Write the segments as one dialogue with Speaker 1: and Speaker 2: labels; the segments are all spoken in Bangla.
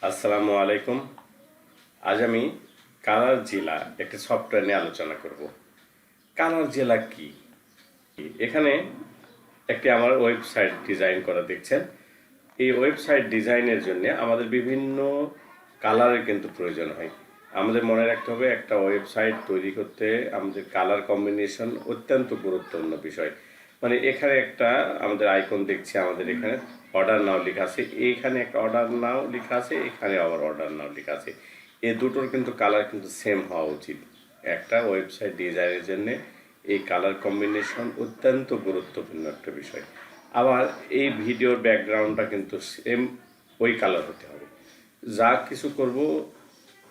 Speaker 1: আসসালামু আলাইকুম। আজ আমি কালার জেলা একটি সফটওয়্যার নিয়ে আলোচনা করব। কালার জেলা কি? এখানে একটি আমার ওয়েবসাইট ডিজাইন করা দেখছেন। এই ওয়েবসাইট ডিজাইনের জন্য আমাদের বিভিন্ন কালারের কিন্তু প্রয়োজন হয়। আমাদের মনে রাখতে হবে একটা ওয়েবসাইট তৈরি করতে আমাদের কালার কম্বিনেশন অত্যন্ত গুরুত্বপূর্ণ বিষয়। মানে এখানে একটা আমাদের আইকন দেখছি, আমাদের এখানে অর্ডার নাও লেখা আছে, এইখানে একটা অর্ডার নাও লেখা আছে, এখানে আবার অর্ডার নাও লেখা আছে। এই দুটোর কিন্তু কালার কিন্তু সেম হওয়া উচিত। একটা ওয়েবসাইট ডিজাইনের জন্য এই কালার কম্বিনেশন অত্যন্ত গুরুত্বপূর্ণ একটা বিষয়। আবার এই ভিডিওর ব্যাকগ্রাউন্ডটা কিন্তু সেম ওই কালার হতে হবে। যা কিছু করব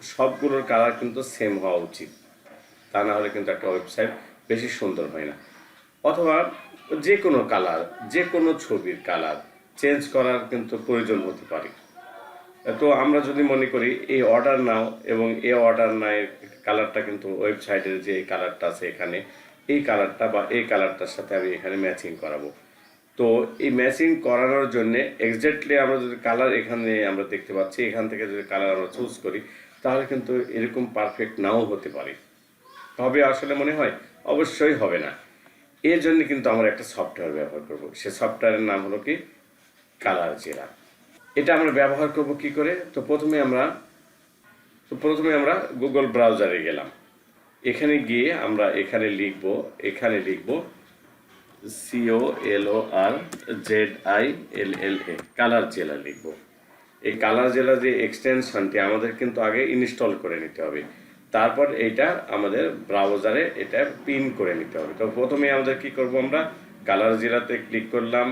Speaker 1: সবগুলোর কালার কিন্তু সেম হওয়া উচিত, তা না হলে কিন্তু একটা ওয়েবসাইট বেশি সুন্দর হয় না। অথবা যে কোনো কালার, যে কোনো ছবির কালার চেঞ্জ করার কিন্তু প্রয়োজন হতে পারে। তো আমরা যদি মনে করি এই অর্ডার নাও এবং এই অর্ডার নাই কালারটা কিন্তু ওয়েবসাইটের যে কালারটা আছে এখানে, এই কালারটা বা এই কালারটার সাথে আমি এখানে ম্যাচিং করাবো। তো এই ম্যাচিং করানোর জন্য এক্স্যাক্টলি আমরা যদি কালার এখানে আমরা দেখতে পাচ্ছি, এখান থেকে যদি কালার আমরা চুজ করি তাহলে কিন্তু এরকম পারফেক্ট নাও হতে পারে। হবে আসলে মনে হয়? অবশ্যই হবে না। এর জন্য কিন্তু আমরা একটা সফটওয়্যার ব্যবহার করব। সে সফটওয়্যারের নাম হলো কি? কালার জেলা। এটা আমরা ব্যবহার করব কি করে? তো প্রথমে আমরা গুগল ব্রাউজারে গেলাম। এখানে গিয়ে আমরা এখানে লিখব COLORZILLA, কালার জেলা লিখব। এই কালার জেলা যে এক্সটেনশনটি আমাদের কিন্তু আগে ইনস্টল করে নিতে হবে, তারপর এটা আমাদের ব্রাউজারে এটা পিন করে নিতে হবে। তো প্রথমে আমাদের কি করব, আমরা কালার জেলাতে ক্লিক করলাম।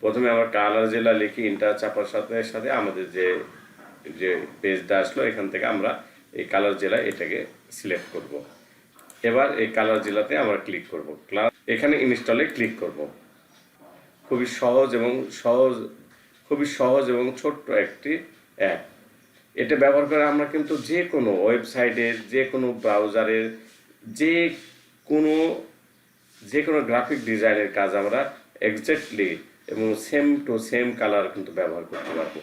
Speaker 1: প্রথমে আমরা কালার জেলা লিখে ইন্টার চাপার সাথে সাথে আমাদের যে যে পেজটা আসলো, এখান থেকে আমরা এই কালার জেলা এটাকে সিলেক্ট করব। এবার এই কালার জেলাতে আমরা ক্লিক করব, এখানে ইনস্টলে ক্লিক করব। খুবই সহজ এবং ছোট্ট একটি অ্যাপ। এটা ব্যবহার করে আমরা কিন্তু যে কোনো ওয়েবসাইটের, যে কোনো ব্রাউজারের, যে কোনো যে কোনো গ্রাফিক ডিজাইনের কাজ আমরা এক্স্যাক্টলি এবং সেম টু সেম কালার কিন্তু ব্যবহার করতে পারবো।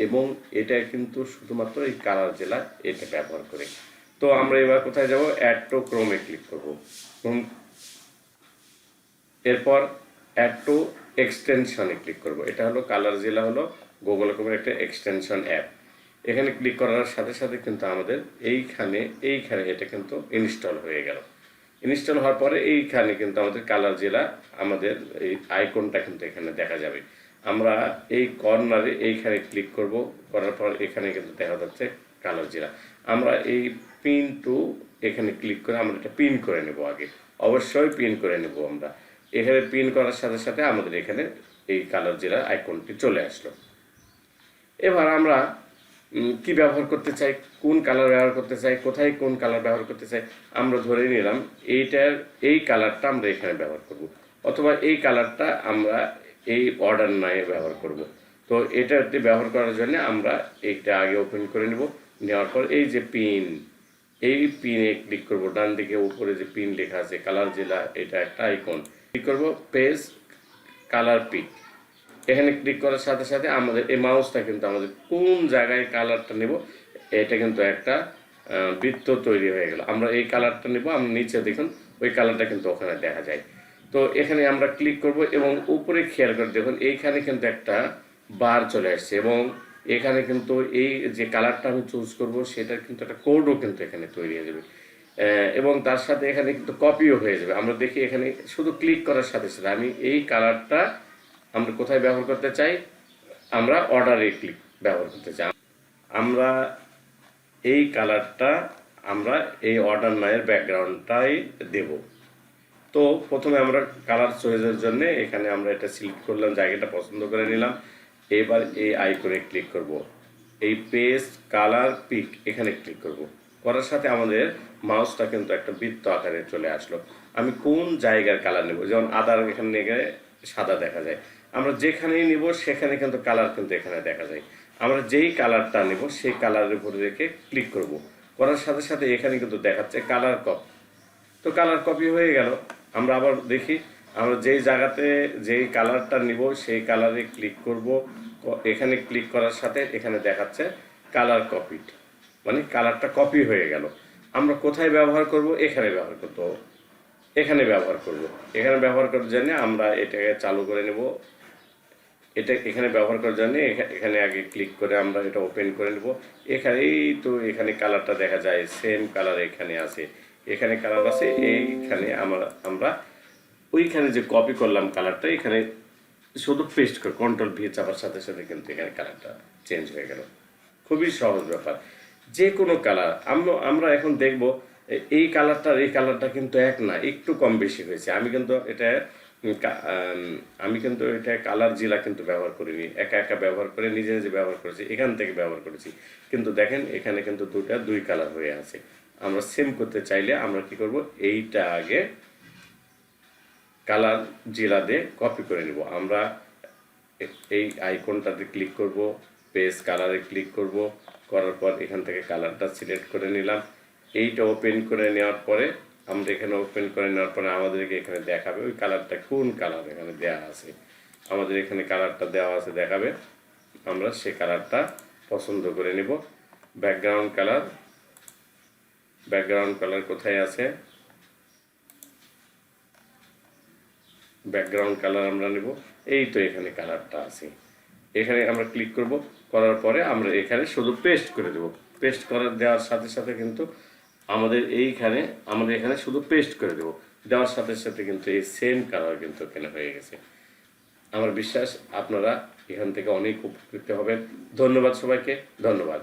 Speaker 1: এবং এটা কিন্তু শুধুমাত্র এই কালার জেলা এটা ব্যবহার করে। তো আমরা এবার কোথায় যাব? অ্যাড টু ক্রোমে ক্লিক করব। এরপর অ্যাড টু এক্সটেনশনে ক্লিক করব। এটা হলো কালার জেলা, হলো গুগল ক্রোমের একটা এক্সটেনশন অ্যাপ। এখানে ক্লিক করার সাথে সাথে কিন্তু আমাদের এইখানে এটা কিন্তু ইনস্টল হয়ে গেল। ইনস্টল হওয়ার পরে এইখানে কিন্তু আমাদের কালার জেলা, আমাদের এই আইকনটা কিন্তু এখানে দেখা যাবে। আমরা এই কর্নারে এইখানে ক্লিক করব, করার পর এখানে কিন্তু দেখা যাচ্ছে কালার জেলা। আমরা এই পিন টু এখানে ক্লিক করে আমরা এটা পিন করে নেব। আগে অবশ্যই পিন করে নেব আমরা। এখানে পিন করার সাথে সাথে আমাদের এখানে এই কালার জেলার আইকনটি চলে আসলো। এবার আমরা কি ব্যবহার করতে চাই, কোন কালার ব্যবহার করতে চাই, কোথায় কোন কালার ব্যবহার করতে চাই, আমরা ধরে নিলাম এই কালারটা আমরা এখানে ব্যবহার করব, অথবা এই কালারটা আমরা এই অর্ডার নায়ে ব্যবহার করব। তো এটাতে ব্যবহার করার জন্য আমরা এইটা আগে ওপেন করে নেব। নেওয়ার পর এই যে এই পিনে ক্লিক করব। ডান দিকে উপরে যে পিন লেখা আছে কালার জেলা, এটা একটা আইকন। ক্লিক করব পেজ কালার পিক। এখানে ক্লিক করার সাথে সাথে আমাদের এই মাউসটা কিন্তু আমাদের কোন জায়গায় কালারটা নেব, এটা কিন্তু একটা বৃত্ত তৈরি হয়ে গেল। আমরা এই কালারটা নেব, আমরা নিচে দেখুন ওই কালারটা কিন্তু ওখানে দেখা যায়। তো এখানে আমরা ক্লিক করব এবং উপরে খেয়াল করে দেখুন এইখানে কিন্তু একটা বার চলে আসছে, এবং এখানে কিন্তু এই যে কালারটা আমি চুজ করব সেটার কিন্তু একটা কোডও কিন্তু এখানে তৈরি হয়ে যাবে, এবং তার সাথে এখানে কিন্তু কপিও হয়ে যাবে। আমরা দেখি এখানে শুধু ক্লিক করার সাথে সাথে আমি এই কালারটা আমরা কোথায় ব্যবহার করতে চাই, আমরা অর্ডারে ক্লিক ব্যবহার করতে চাই। আমরা এই কালারটা আমরা এই অর্ডার নায়ের ব্যাকগ্রাউন্ডটাই দেব। তো প্রথমে আমরা কালার চয়েসের জন্য এখানে আমরা এটা সিলেক্ট করলাম, জায়গাটা পছন্দ করে নিলাম। এবার এই আইকনে ক্লিক করব, এই পেজ কালার পিক এখানে ক্লিক করব। করার সাথে আমাদের মাউসটা কিন্তু একটা বৃত্ত আকারে চলে আসলো। আমি কোন জায়গার কালার নেব, যেমন আদার এখানে গেলে সাদা দেখা যায়, আমরা যেখানেই নিব সেখানে কিন্তু কালার কিন্তু এখানে দেখা যায়। আমরা যেই কালারটা নেব সেই কালারের উপরে রেখে ক্লিক করব। করার সাথে সাথে এখানে কিন্তু দেখাচ্ছে কালার কপি। তো কালার কপি হয়ে গেল। আমরা আবার দেখি, আমরা যেই জায়গাতে যেই কালারটা নিব সেই কালারে ক্লিক করব। এখানে ক্লিক করার সাথে এখানে দেখাচ্ছে কালার কপিড, মানে কালারটা কপি হয়ে গেল। আমরা কোথায় ব্যবহার করব? এখানে ব্যবহার করতে হবে, এখানে ব্যবহার করব। এখানে ব্যবহার করার জন্য আমরা এটাকে চালু করে নেব। এটা এখানে ব্যবহার করার জন্য এখানে আগে ক্লিক করে আমরা এটা ওপেন করে নেব। এখানেই তো এখানে কালারটা দেখা যায়, সেম কালার এখানে আছে, এখানে কালার আছে, এইখানে আমরা ওইখানে যে কপি করলাম কালারটা এখানে শুধু পেস্ট করে কন্ট্রোল ভি চাপার সাথে সাথে কিন্তু এখানে কালারটা চেঞ্জ হয়ে গেল। খুবই সহজ ব্যাপার। যে কোনো কালার আমরা এখন দেখব এই কালারটা কিন্তু এক না, একটু কম বেশি হয়েছে। আমি কিন্তু এটা কালার জিলা কিন্তু ব্যবহার করিনি, একা একা ব্যবহার করে নিজে নিজে ব্যবহার করেছি, এখান থেকে ব্যবহার করেছি। কিন্তু দেখেন এখানে কিন্তু দুই কালার হয়ে আছে। আমরা সেম করতে চাইলে আমরা কি করব, এইটা আগে কালার জিলা দিয়ে কপি করে নিব। আমরা এই আইকনটাতে ক্লিক করব, পেজ কালারে ক্লিক করব, করার পর এখান থেকে কালারটা সিলেক্ট করে নিলাম। এইটা ওপেন করে নেওয়ার পরে আমরা এখানে ওপেন করে নেওয়ার পরে আমাদেরকে এখানে দেখাবে ওই কালারটা কোন কালার এখানে দেওয়া আছে। আমাদের এখানে কালারটা দেওয়া আছে দেখাবে, আমরা সে কালারটা পছন্দ করে নিব। ব্যাকগ্রাউন্ড কালার কোথায় আছে? ব্যাকগ্রাউন্ড কালার আমরা নেব, এই তো এখানে কালারটা আছে। এখানে আমরা ক্লিক করব, করার পরে আমরা এখানে শুধু পেস্ট করে দেব। পেস্ট করে দেওয়ার সাথে সাথে কিন্তু আমাদের এখানে শুধু পেস্ট করে দেব, দেওয়ার সাথে সাথে কিন্তু এই সেম কালার কিন্তু এখানে হয়ে গেছে। আমার বিশ্বাস আপনারা এখান থেকে অনেক উপকৃত হবেন। ধন্যবাদ সবাইকে, ধন্যবাদ।